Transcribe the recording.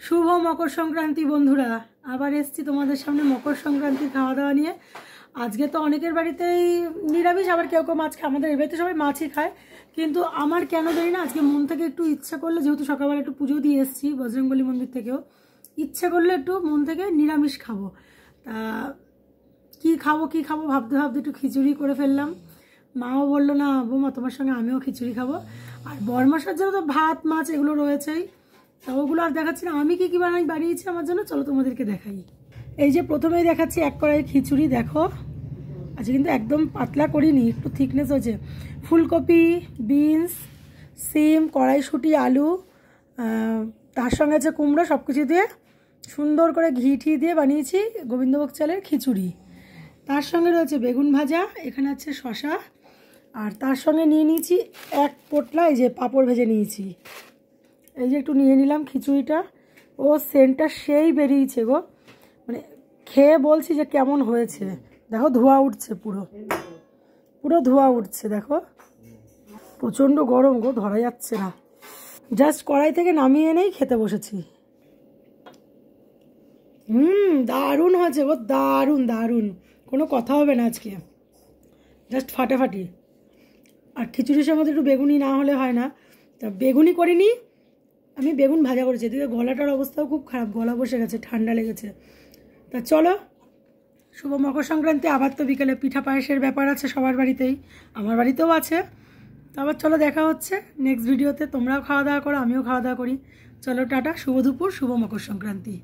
শুভ মকর সংক্রান্তি বন্ধুরা, আবার এসেছি তোমাদের সামনে মকর সংক্রান্তির খাওয়া দাওয়া নিয়ে। আজকে তো অনেকের বাড়িতেই নিরামিষ, আবার কেউ কেউ মাছ খায়। আমাদের এ বাড়িতে সবাই মাছই খায়, কিন্তু আমার কেন জানি না আজকে মন থেকে একটু ইচ্ছা করলে, যেহেতু সকালবেলা একটু পুজো দিয়ে এসেছি বজরংবলী মন্দির থেকেও, ইচ্ছে করলে একটু মন থেকে নিরামিষ খাবো। তা কী খাবো ভাবতে ভাবতে একটু খিচুড়ি করে ফেললাম। মাও বললো না বৌমা তোমার সঙ্গে আমিও খিচুড়ি খাবো, আর বরমাসার জন্য তো ভাত মাছ এগুলো রয়েছেই। তা ওগুলো আর দেখাচ্ছি না, আমি কি বানিয়েছি আমার জন্য, চলো তোমাদেরকে দেখাই। এই যে প্রথমেই দেখাচ্ছি এক কড়াই খিচুড়ি। দেখো আজকে কিন্তু একদম পাতলা করিনি, একটু থিকনেস হয়েছে। ফুলকপি, বিনস, সিম, কড়াইশুঁটি, আলু, তার সঙ্গে আছে কুমড়ো, সব কিছু দিয়ে সুন্দর করে ঘি দিয়ে বানিয়েছি গোবিন্দভোগ চালের খিচুড়ি। তার সঙ্গে রয়েছে বেগুন ভাজা, এখানে আছে শশা, আর তার সঙ্গে নিয়ে নিয়েছি এক পোটলা এই যে পাঁপড় ভেজে নিয়েছি। এই যে একটু নিয়ে নিলাম খিচুড়িটা। ও সেন্টটা সেই বেরিয়েছে গো, মানে খেয়ে বলছি যে কেমন হয়েছে। দেখো ধোঁয়া উঠছে, পুরো ধোঁয়া উঠছে। দেখো প্রচণ্ড গরম গো, ধরা যাচ্ছে না। জাস্ট কড়াই থেকে নামিয়ে এনেই খেতে বসেছি। দারুণ হয়েছে গো, দারুণ, কোনো কথা হবে না আজকে, জাস্ট ফাটাফাটি। আর খিচুড়ির সময় একটু বেগুনি না হলে হয় না, তা বেগুনি করিনি, আমি বেগুন ভাজা করেছি। এদিকে গলাটার অবস্থাও খুব খারাপ, গলা বসে গেছে, ঠান্ডা লেগেছে। তা চলো, শুভ মকর সংক্রান্তি। আবার তো বিকেলে পিঠা পায়েসের ব্যাপার আছে সবার বাড়িতেই, আমার বাড়িতেও আছে। তো আবার চলো দেখা হচ্ছে নেক্সট ভিডিওতে। তোমরাও খাওয়া দাওয়া করো, আমিও খাওয়া দাওয়া করি। চলো টাটা, শুভ দুপুর, শুভ মকর সংক্রান্তি।